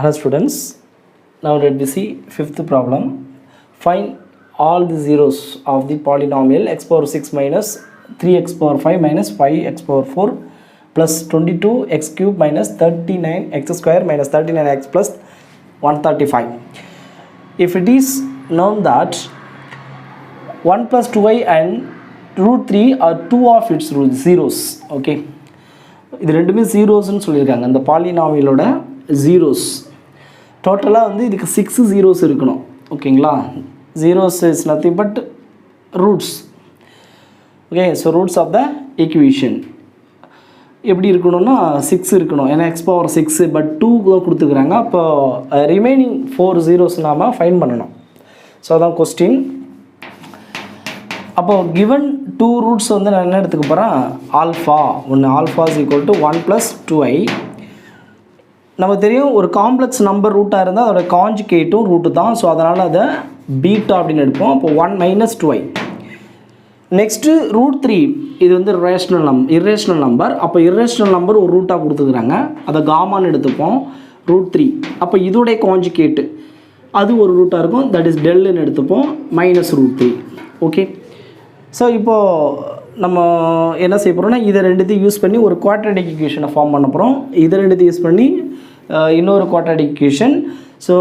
Hello students, now let me see fifth problem. Find all the zeros of the polynomial x power 6 minus 3x power 5 minus 5x power 4 plus 22x cube minus 39x square minus 39x plus 135. If it is known that 1 plus 2y and root 3 are two of its zeros, okay, இது ரெண்டுமே ஜீரோஸ்ன்னு சொல்லியிருக்காங்க. அந்த பாலினாமியலோட zeros டோட்டலாக வந்து இதுக்கு 6 zeros இருக்கணும். ஓகேங்களா, zeros is nothing but roots. Okay, so roots of the equation எப்படி இருக்கணும்னா 6 இருக்கணும். ஏன்னா எக்ஸ் பவர் 6 பட் 2 தான் கொடுத்துக்கிறாங்க. அப்போ ரிமைனிங் 4 ஜீரோஸ் நாம் ஃபைன் பண்ணணும். ஸோ அதான் கொஸ்டின். அப்போது கிவன் 2 ரூட்ஸ் வந்து நான் என்ன எடுத்துக்க போகிறேன், ஆல்ஃபா ஒன்று, alpha is equal to 1 + 2i. நமக்கு தெரியும் ஒரு காம்ப்ளெக்ஸ் நம்பர் ரூட்டாக இருந்தால் அதோட காஞ்சுகேட்டும் ரூட்டு தான். ஸோ அதனால் அதை பீட்டா அப்படின்னு எடுப்போம். அப்போ 1 - 2i. நெக்ஸ்ட்டு ரூட் 3 இது வந்து இர்ரேஷ்னல் நம்பர். அப்போ இர்ரேஷ்னல் நம்பர் ஒரு ரூட்டாக கொடுத்துக்கிறாங்க, அதை காமான்னு எடுத்துப்போம். ரூட் 3 அப்போ இதோடைய காஞ்சுகேட்டு அது ஒரு ரூட்டாக இருக்கும், தட் இஸ் டெல்லுன்னு எடுத்துப்போம், -√3. ஓகே, ஸோ இப்போது நம்ம என்ன செய்ய போகிறோம்னா இதை ரெண்டுத்தையும் யூஸ் பண்ணி ஒரு குவாட்ரடிக் ஈக்குவேஷனை ஃபார்ம் பண்ண போகிறோம். இதை ரெண்டுத்தையும் யூஸ் பண்ணி இன்னொரு quadratic equation. So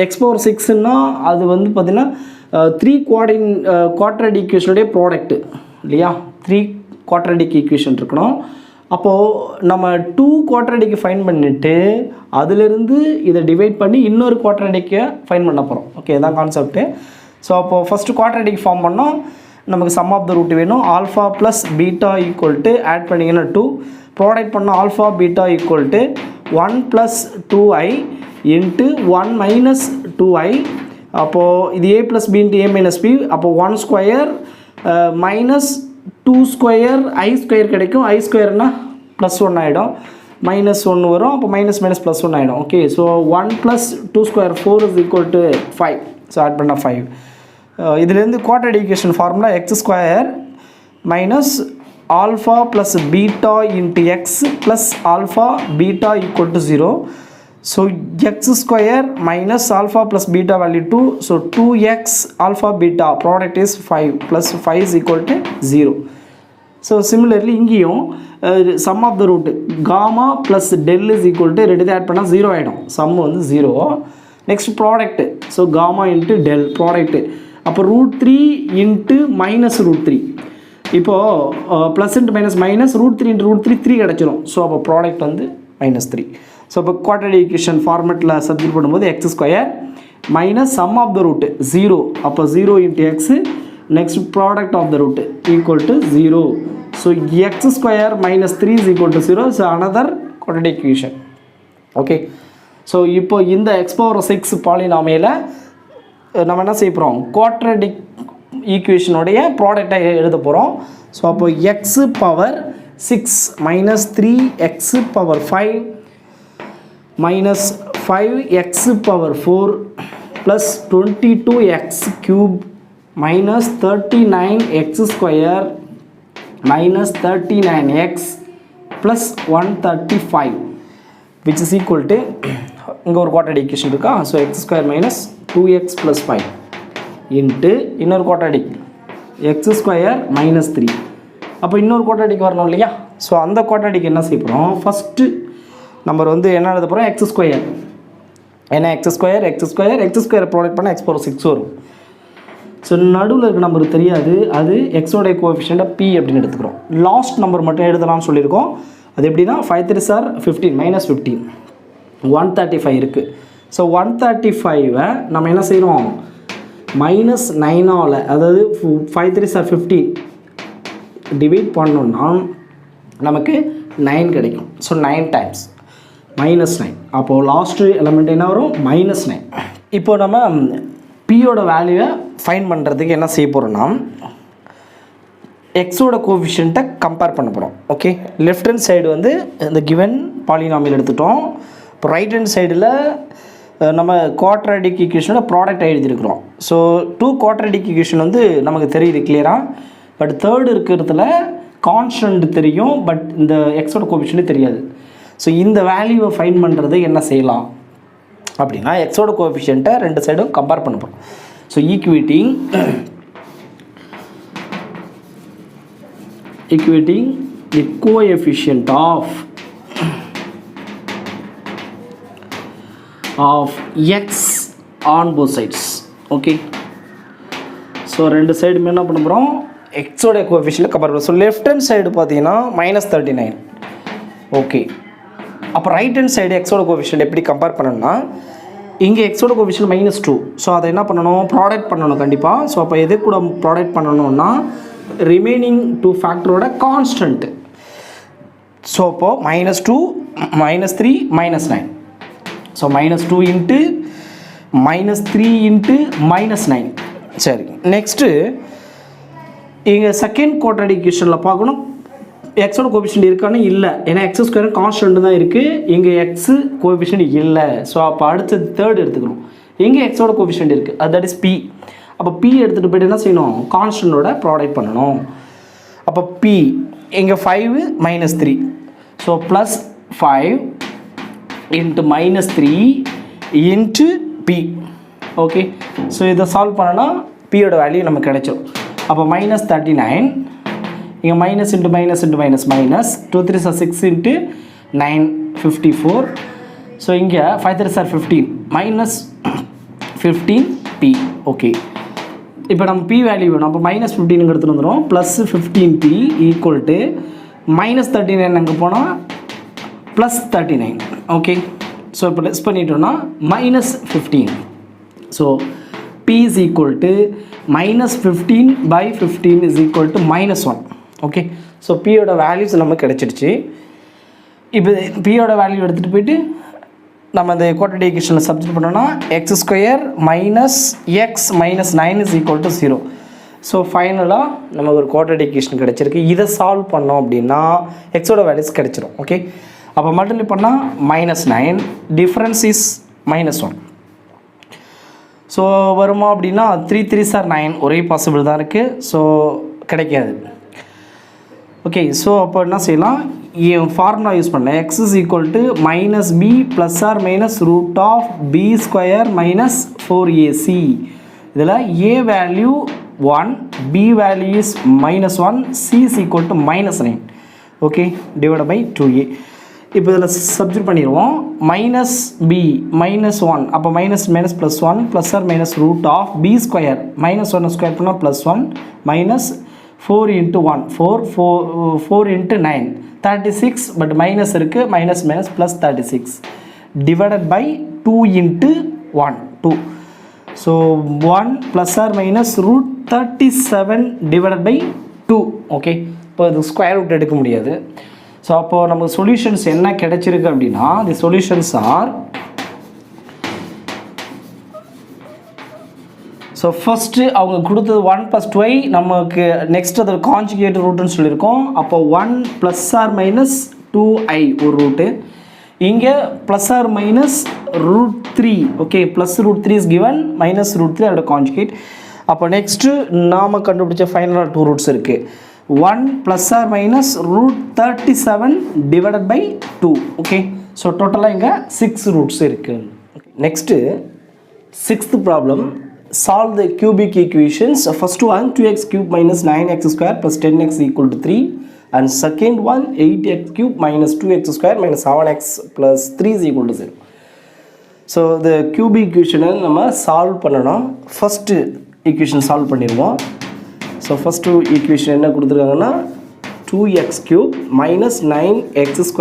x power 6ன்னா அது வந்து பார்த்திங்கன்னா 3 குவாட்ரடிக் ஈக்குவேஷனுடைய ப்ராடக்ட்டு இல்லையா. 3 குவாட்ரடிக் ஈக்குவேஷன் இருக்கணும். அப்போது நம்ம 2 குவாட்ரடிக்கு ஃபைன் பண்ணிவிட்டு அதிலிருந்து இதை டிவைட் பண்ணி இன்னொரு குவாட்ரடிக்கை ஃபைன் பண்ண போகிறோம். ஓகே, இதான் கான்செப்ட்டு. ஸோ அப்போது ஃபஸ்ட்டு குவாட்ரடிக் ஃபார்ம் பண்ணோம், நமக்கு சம் ஆஃப் த ரூட் வேணும். Alpha plus beta equal to add பண்ணிங்கன்னா 2, ப்ராடக்ட் பண்ணால் alpha beta equal to 1 + 2i into 1 - 2i. அப்போது இது a + b × a - b. அப்போது 1 ஸ்கொயர் -2 ஸ்கொயர் i² கிடைக்கும். i² +1 ஆகிடும், -1 வரும். அப்போ மைனஸ் +1 ஆகிடும். Okay, so 1 + 2 square 4 is equal to 5. So add பண்ணால் 5. இதுலேருந்து quadratic equation formula x² minus alpha plus beta into x plus alpha beta equal to 0. So x² minus alpha plus beta value 2. So 2x alpha beta product is 5 + 5 is equal to 0. So similarly இங்கேயும் sum of the root gamma plus del is equal to ரெண்டு add பண்ணால் 0 ஆகிடும். Sum வந்து 0. Next product, so gamma into del product. அப்போ √3 into -√3. இப்போது plus into minus √3 into √3 3 கிடச்சிரும். So அப்போ product வந்து -3. ஸோ இப்போ குவாட்ரடிக் ஈக்குவேஷன் ஃபார்மெட்டில் சப்ஸ்டிட்யூட் பண்ணும்போது x² minus sum of the root 0. அப்போ 0 into x, next product of the root equal to 0. So x² - 3 is equal to 0. So another quadratic equation. Okay, so இப்போ இந்த x power 6 பாலினாமியில் நம்ம என்ன செய்ய போகிறோம், quadratic ஈக்குவேஷனுடைய ப்ராடக்டை எழுத போகிறோம். ஸோ அப்போ x power 6 - 3x power 5 minus 5x power 4 plus 22x cube minus 39x² minus 39x plus 135 which is equal to இங்கே ஒரு குவாட்ரடிக் ஈக்குவேஷன் இருக்கா. So x² minus 2x plus 5 into இன்னொரு குவாட்ரடிக் x² minus 3. அப்போ இன்னொரு quadratic வரணும் இல்லையா. So அந்த quadratic என்ன செய்ய போகிறோம், ஃபஸ்ட்டு நம்பர் வந்து என்ன எழுத போகிறோம், x². ஏன்னா x² ப்ராடக்ட் பண்ணால் x பவர் 6 வரும். ஸோ நடுவில் இருக்க நம்பருக்கு தெரியாது, அது எக்ஸோடைய கோஎஃபிஷியண்ட்டை p அப்படின்னு எடுத்துக்கிறோம். லாஸ்ட் நம்பர் மட்டும் எழுதலாம்னு சொல்லியிருக்கோம். அது எப்படின்னா 5 3s are 15 -15 135 இருக்குது. ஸோ 135 நம்ம என்ன செய்கிறோம், -9ஆல், அதாவது 5 3s are 15 டிவைட் பண்ணோன்னா நமக்கு 9 கிடைக்கும். So 9 times -9. அப்போது லாஸ்ட்டு எலமெண்ட் என்ன வரும், -9. இப்போ நம்ம பியோட வேல்யூவை ஃபைன் பண்ணுறதுக்கு என்ன செய்ய போகிறோன்னா எக்ஸோட கோஎஃபிஷியண்ட்டை கம்பேர் பண்ண போகிறோம். ஓகே, லெஃப்ட் ஹேண்ட் சைடு வந்து இந்த கிவன் பாலினாமியல் எடுத்துட்டோம். இப்போ ரைட் ஹேண்ட் சைடில் நம்ம குவாட்ரடிக் ஈக்குவேஷனோட ப்ராடக்ட் எழுதியிருக்கிறோம். ஸோ 2 குவாட்ரடிக் ஈக்குவேஷன் வந்து நமக்கு தெரியுது கிளியராக. பட் தேர்டு இருக்கிறதுல கான்ஸ்டன்ட் தெரியும், பட் இந்த எக்ஸோட கோஎஃபிஷியன்ட் தெரியாது. ஸோ இந்த வேல்யூவை ஃபைன் பண்ணுறது என்ன செய்யலாம் அப்படின்னா எக்ஸோட கோஎஃபிஷியண்ட்டை ரெண்டு சைடும் கம்பேர் பண்ண போகிறோம். So equating the coefficient of x on both sides. Okay, so ரெண்டு சைடுமே என்ன பண்ண போகிறோம், எக்ஸோட கோஎஃபிஷியன்ட் கம்பேர் பண்ணுறோம். ஸோ லெஃப்ட் ஹேண்ட் சைடு பார்த்தீங்கன்னா -39. ஓகே, அப்போ ரைட் ஹேண்ட் சைடு எக்ஸோட கோஎஃபிஷியன்ட் எப்படி கம்பேர் பண்ணணும்னா, இங்கே எக்ஸோட கோஎஃபிஷியன்ட் -2. ஸோ அதை என்ன பண்ணணும், ப்ராடக்ட் பண்ணணும் கண்டிப்பாக. ஸோ அப்போ எது கூட ப்ராடக்ட் பண்ணணும்னா ரிமைனிங் டூ ஃபேக்டரோட கான்ஸ்டன்ட். ஸோ அப்போது -2 -3 -9. So -2 into -3 into -9. சரி, நெக்ஸ்ட்டு இங்கே செகண்ட் குவாட்ரேட்டிக் ஈக்குவேஷனில் பார்க்கணும் எக்ஸோட கோஎஃபிஷியன்ட் இருக்கான்னு இல்லை, ஏன்னா எக்ஸ் ஸ்கொயர் கான்ஸ்டன்ட் தான் இருக்குது, இங்கே எக்ஸு கோஎஃபிஷியன்ட் இல்லை. ஸோ அப்போ அடுத்தது தேர்ட் எடுத்துக்கணும், எங்கே எக்ஸோட கோஎஃபிஷியன்ட் இருக்குது, தட் இஸ் பி. அப்போ பி எடுத்துகிட்டு போய்ட்டு என்ன செய்யணும், கான்ஸ்டன்ட்டோட ப்ராடக்ட் பண்ணணும். அப்போ பி இங்கே 5 -3. So +5 into -3 into P. Okay, so இதை சால்வ் பண்ணனா பியோட வேல்யூ நமக்கு கிடைச்சிடும். அப்போ -39 இங்கே minus into minus into minus minus 2 3 சார் 6 இன்ட்டு 9 54. ஸோ இங்கே 5 3 சார் 15 -15 பி. ஓகே, இப்போ நம்ம பி வேல்யூ வேணும். அப்போ -15 எடுத்துகிட்டு வந்துடும், +15 பி ஈக்குவல் டு -39 அங்கே போனால் +39. ஓகே, ஸோ இப்போ லெஸ் பண்ணிட்டோன்னா -15. So B is equal to -15/15 is equal to -1. Okay, so பியோட வேல்யூஸ் நமக்கு கிடச்சிடுச்சு. இப்போ பியோட வேல்யூ எடுத்துகிட்டு போயிட்டு நம்ம இந்த குவாட்ரேட்டிக் ஈக்குவேஷனில் சப்ஸ்டிட்யூட் பண்ணோம்னா x² - x - 9 is equal to 0. So ஃபைனலாக நமக்கு ஒரு குவாட்ரேட்டிக் ஈக்குவேஷன் கிடச்சிருக்கு. இதை சால்வ் பண்ணோம் அப்படின்னா எக்ஸோட வேல்யூஸ் கிடச்சிரும். ஓகே, அப்போ மல்டிப்ளை பண்ணால் -9, டிஃப்ரென்ஸ் இஸ் -1. ஸோ வருமா அப்படின்னா 3 3 சார் 9 ஒரே பாசிபிள் தான் இருக்குது, ஸோ கிடைக்காது. ஓகே, ஸோ அப்போ என்ன செய்யலாம், ஃபார்முலா யூஸ் பண்ணேன். x is equal to -b ± √b² - 4ac. இதில் a value 1, b value is -1, c is equal to -9. Okay, divide by 2a. இப்போ இதில் சப்ஸ்டிட்யூட் பண்ணிடுவோம். -b -1, அப்போ மைனஸ் மைனஸ் +1 ± √b². -1 ஸ்கொயர் பண்ணால் +1 மைனஸ் 4 × 1 4 × 9 36, பட் மைனஸ் இருக்குது, minus minus +36 divided by 2 × 1 2. So 1 ± √37 divided by 2. Okay, இப்போ இது square root எடுக்க முடியாது. ஸோ அப்போது நமக்கு சொல்யூஷன்ஸ் என்ன கிடைச்சிருக்கு அப்படின்னா, the solutions are, so first அவங்க கொடுத்தது 1 + 2i, நமக்கு நெக்ஸ்ட் அதில் கான்ஜுகேட் ரூட்டுன்னு சொல்லியிருக்கோம். அப்போ 1 ± 2i ஒரு ரூட்டு, இங்கே ± √3. ஓகே, +√3 இஸ் கிவன், -√3 அதோட கான்ஜுகேட். அப்போ நெக்ஸ்ட்டு நாம் கண்டுபிடிச்ச ஃபைனலாக 2 ரூட்ஸ் இருக்குது. 1 ± √37 டிவைடட் பை 2. ஓகே, ஸோ டோட்டலாக இங்கே 6 ரூட்ஸ் இருக்குது. Next 6th problem, solve the cubic equations. First one 2x³ - 9x² + 10x = 3, and second one 8x³ - 2x² - 7x + 3 is equal to 0. So the cubic equation நம்ம solve பண்ணணும். First equation solve பண்ணிடுவோம். So first equation என்ன கொடுத்துருக்காங்கன்னா 2x³ - 9x²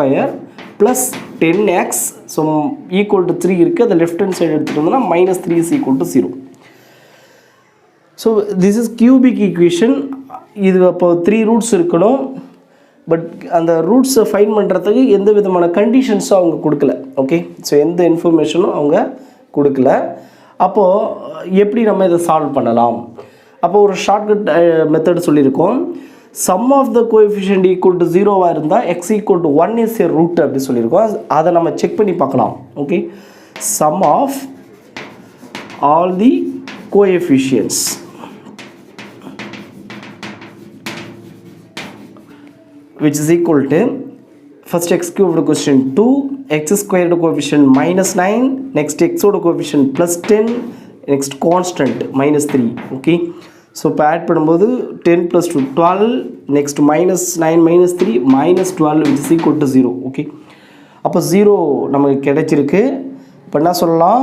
+ 10x, so equal to 3 இருக்குது. அதை left hand side எடுத்துகிட்டு வந்தோம்னா -3 is equal to 0. So this is cubic equation. இது அப்போ 3 ரூட்ஸ் இருக்கணும், பட் அந்த ரூட்ஸை ஃபைண்ட் பண்ணுறதுக்கு எந்த விதமான கண்டிஷன்ஸும் அவங்க கொடுக்கல. ஓகே, ஸோ எந்த இன்ஃபர்மேஷனும் அவங்க கொடுக்கல. அப்போது எப்படி நம்ம இதை சால்வ் பண்ணலாம், அப்போது ஒரு ஷார்ட்கட் மெத்தட் சொல்லியிருக்கோம். Sum of the coefficient equal to 0வாக இருந்தால் x = 1 இஸ் ஏ ரூட் அப்படி சொல்லியிருக்கோம். அதை நம்ம செக் பண்ணி பார்க்கலாம். Okay, sum of all the coefficients which is equal to, first x cubed question 2, x squared coefficient minus 9, next x oda coefficient plus 10, next constant minus 3. Okay, so இப்போ add பண்ணும்போது 10 plus 2 12, next minus 9 minus 3 minus 12 which is equal to 0. Okay, அப்போ 0 நமக்கு கிடைச்சிருக்கு. இப்போ என்ன சொல்லலாம்,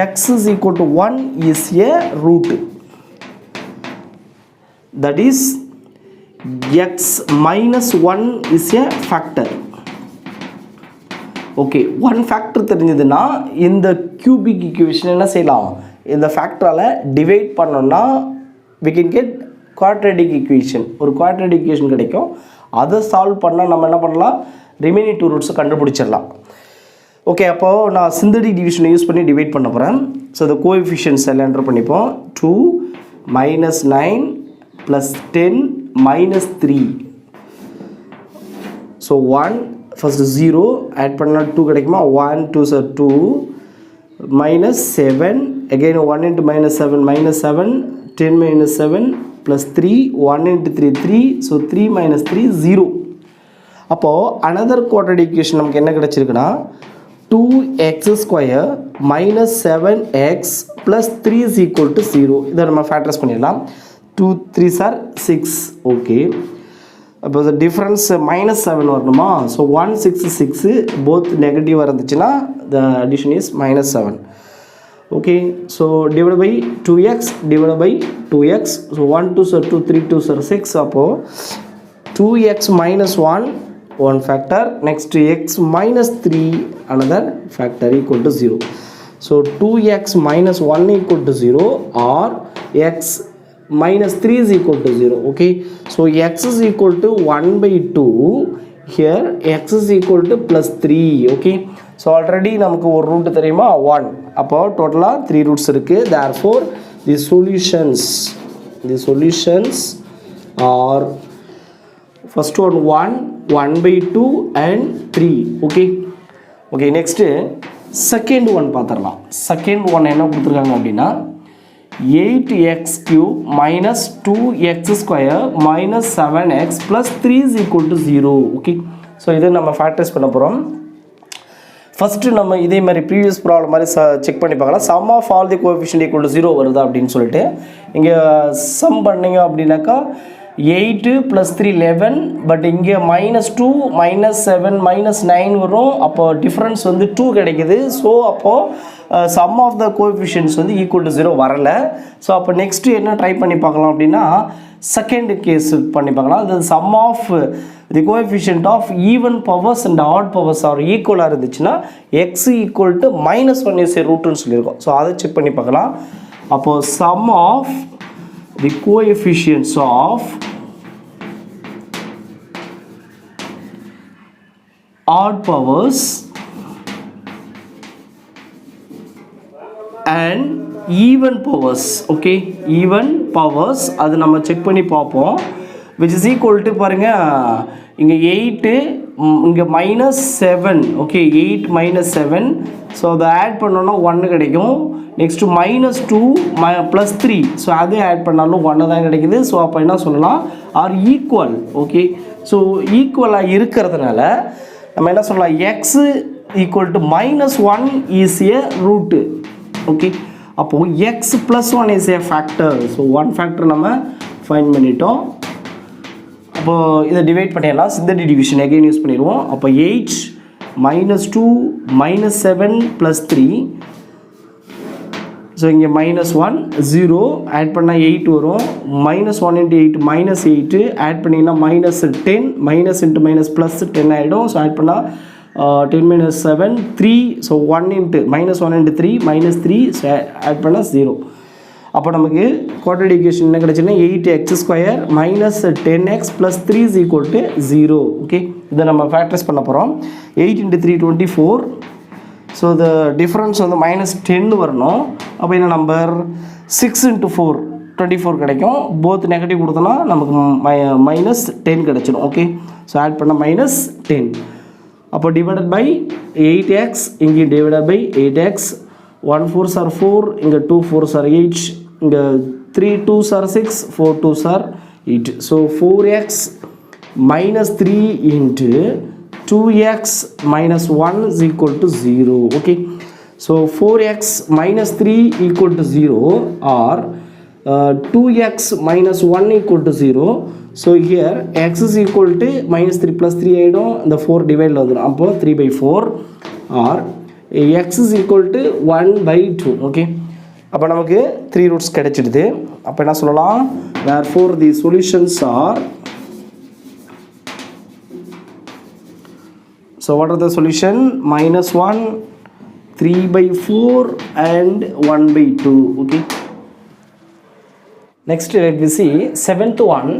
x is equal to 1 is a root, that is x minus 1 is a factor. Okay, one factor தெரிஞ்சதுன்னா இந்த கியூபிக் ஈக்குவேஷன் என்ன செய்யலாம், இந்த ஃபேக்டரால் டிவைட் பண்ணோன்னா we can get quadratic equation. ஒரு quadratic equation கிடைக்கும். அதை சால்வ் பண்ணால் நம்ம என்ன பண்ணலாம், ரிமைனிங் டூ ரூட்ஸை கண்டுபிடிச்சிடலாம். ஓகே, அப்போது நான் சிந்தடிக் டிவிஷனை யூஸ் பண்ணி டிவைட் பண்ண போகிறேன். ஸோ இந்த கோஎஃபிஷியன்ட்ஸ் எல்லாம் என்டர் பண்ணிப்போம். 2 minus 9 plus 10 minus 3. So 1 first 0 add பண்ணால் 2 கிடைக்குமா, 1 2 are 2 minus 7 again 1 into minus 7 minus 7 10 minus 7 plus 3 1 into 3 3, so 3 minus 3 0. அப்போது another quadratic equation நமக்கு என்ன கிடைச்சிருக்குன்னா 2x square minus 7x plus 3 is equal to 0. இதை நம்ம ஃபேக்டரைஸ் பண்ணிடலாம். 2 3s are 6. ஓகே, அப்போ the difference minus 7 வரணுமா, ஸோ 1 6 6 both நெகட்டிவாக இருந்துச்சுன்னா the addition is minus 7. okay, so divided by 2x divided by 2x, so 1 2 are 2 3 2 are 6. அப்போ 2x minus 1 one factor, next x minus 3 another factor equal to 0. so 2x minus 1 equal to 0 or x minus 3 is equal to 0. okay, so x is equal to 1 by 2, here x is equal to plus 3. okay, so already நமக்கு ஒரு root தெரியுமா 1, அப்போ டோட்டலாக 3 roots இருக்குது. therefore the solutions are first one 1 by 2 and 3. okay, next second one பார்த்துடலாம். second one என்ன கொடுத்துருக்காங்க அப்படின்னா 8x cube minus 2x square minus 7x plus 3 is equal to 0. okay, so இதை நம்ம ஃபேக்டரைஸ் பண்ண போகிறோம். ஃபஸ்ட்டு நம்ம இதே மாதிரி ப்ரீவியஸ் ப்ராப்ளம் மாதிரி செக் பண்ணி பார்க்கலாம். Sum of all the coefficient equal to 0 வருதா அப்படின்னு சொல்லிட்டு இங்கே சம் பண்ணிங்க அப்படின்னாக்கா 8 + 3 11, பட் இங்கே -2 -7 -9 வரும். அப்போ டிஃப்ரென்ஸ் வந்து 2 கிடைக்குது. ஸோ அப்போது சம் ஆஃப் த கோஎஃபிஷியன்ட்ஸ் வந்து ஈக்குவல் டு 0 வரலை. ஸோ அப்போ நெக்ஸ்ட்டு என்ன ட்ரை பண்ணி பார்க்கலாம் அப்படின்னா செகண்ட் கேஸ் பண்ணி பார்க்கலாம். அது sum of the coefficient of even powers and odd powers are ஈக்குவலாக இருந்துச்சுன்னா x equal to -1 is a ரூட்டுன்னு சொல்லியிருக்கோம். ஸோ அதை செக் பண்ணி பார்க்கலாம். அப்போது sum of the coefficients of odd powers and even powers. okay, even powers அது நம்ம செக் பண்ணி பார்ப்போம். which is equal to பாருங்க, இங்கே 8 இங்கே -7. ஓகே, 8 -7. ஸோ அதை ஆட் பண்ணோன்னா 1 கிடைக்கும். நெக்ஸ்ட்டு -2 +3. ஸோ அதே ஆட் பண்ணாலும் 1 தான் கிடைக்குது. ஸோ அப்போ என்ன சொல்லலாம், ஆர் ஈக்குவல். ஓகே, ஸோ ஈக்குவலாக இருக்கிறதுனால நம்ம என்ன சொல்லலாம், x equal to -1 is a root. Okay, அப்போது x +1 is a factor. So one factor நம்ம ஃபைண்ட் பண்ணிட்டோம். அப்போது இதை டிவைட் பண்ணிடலாம். சிந்தடிக் டிவிஷன் எகைன் யூஸ் பண்ணிடுவோம். அப்போ 8 -2 -7 +3. ஸோ இங்கே -1 0 ஆட் பண்ணால் 8 வரும். -1 × 8 -8 ஆட் பண்ணிங்கன்னா -10 மைனஸ் இன்ட்டு மைனஸ் ப்ளஸ் 10 ஆகிடும். ஸோ ஆட் பண்ணால் 10 - 7 3. ஸோ 1 × -1 × 3 -3. ஸோ ஆட் பண்ணால் 0. அப்போ நமக்கு குவாட்ரேட்டிக் ஈக்குவேஷன் என்ன கிடச்சுன்னா 8x² -10x + 3 is equal to 0. Okay, இதை நம்ம ஃபேக்டரைஸ் பண்ண போகிறோம். 8 × 3 24. ஸோ த டிஃப்ரென்ஸ் வந்து -10 வரணும். அப்போ என்ன நம்பர் 6 × 4 24 கிடைக்கும். போத் நெகட்டிவ் கொடுத்தோன்னா நமக்கு -10 கிடச்சிடும். ஓகே, ஸோ ஆட் பண்ண -10. அப்போ டிவைடட் பை 8x, இங்கே divided by 8x. 1 4s are 4, இங்கே 2 4s are 8, இங்கே 3 2s are 6, 4 2s are 8. So 4x -3 × 2x minus 1 is equal to 0. Okay, so 4x minus 3 equal to 0 or 2x minus 1 equal to 0. So here x is equal to minus 3 plus 3 ஆயிடும், இந்த 4 டிவைடில் வந்துடும், அப்போ 3/4 or x is equal to 1/2. Okay, அப்போ நமக்கு 3 roots கிடைச்சிடுது. அப்போ என்ன சொல்லலாம், therefore the solutions are, so what are the solution? -1, 3/4 and 1/2. Okay, next let me see 7th one.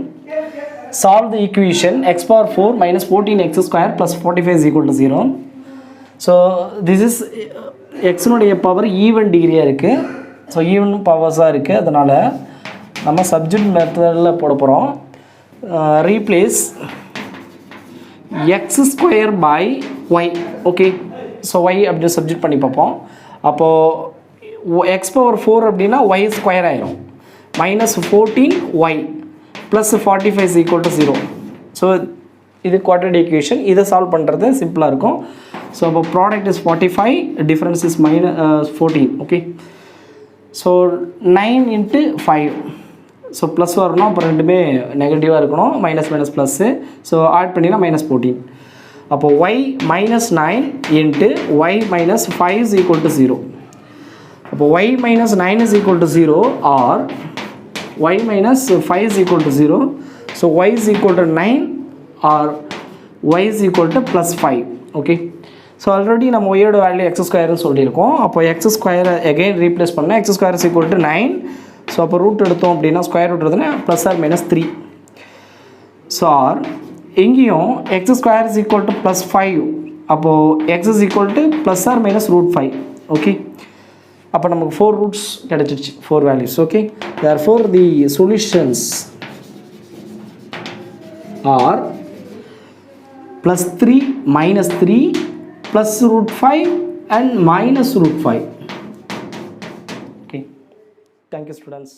Solve the equation x power 4 minus 14x square plus 45 is equal to 0. So this is x னுடைய power even டிகிரியாக இருக்குது. So even பவர்ஸாக இருக்குது, அதனால் நம்ம subject மெத்தடில் போட போகிறோம். Replace x square by y. Okay, so y அப்படி சப்ஜெக்ட் பண்ணி பார்ப்போம். அப்போது x பவர் 4 அப்படின்னா y ஸ்கொயர் ஆயிரும், -14y plus 45 is equal to 0. So இது குவாட்ரேட்டிக் ஈக்குவேஷன். இதை சால்வ் பண்ணுறது சிம்பிளாக இருக்கும். ஸோ அப்போ product is 45, difference is -14. Okay, so 9 into 5. So plus வரணும், அப்புறம் ரெண்டுமே நெகட்டிவாக இருக்கணும், மைனஸ் ப்ளஸ்ஸு. ஸோ ஆட் பண்ணினா -14. அப்போ y -9 into y -5 is equal to 0. அப்போ y -9 is equal to 0 or y -5 is equal to 0. So y is equal to 9 or y is equal to +5. Okay, so already நம்ம y ஓட value x ஸ்கொயர்னு சொல்லியிருக்கோம். அப்போ x ஸ்கொயரை again replace பண்ணால் x square is equal to 9. So அப்போ root எடுத்தோம் அப்படின்னா ஸ்கொயர் ரூட் எடுத்தோன்னா +or-3. ஸோ ஆர் எங்கேயும் x square is equal to +5. அப்போது x is equal to +or-√5. Okay, அப்போ நமக்கு 4 ரூட்ஸ் கிடச்சிருச்சு, 4 values. Okay, therefore the solutions are +3, -3, +√5 and -√5. Okay, thank you students.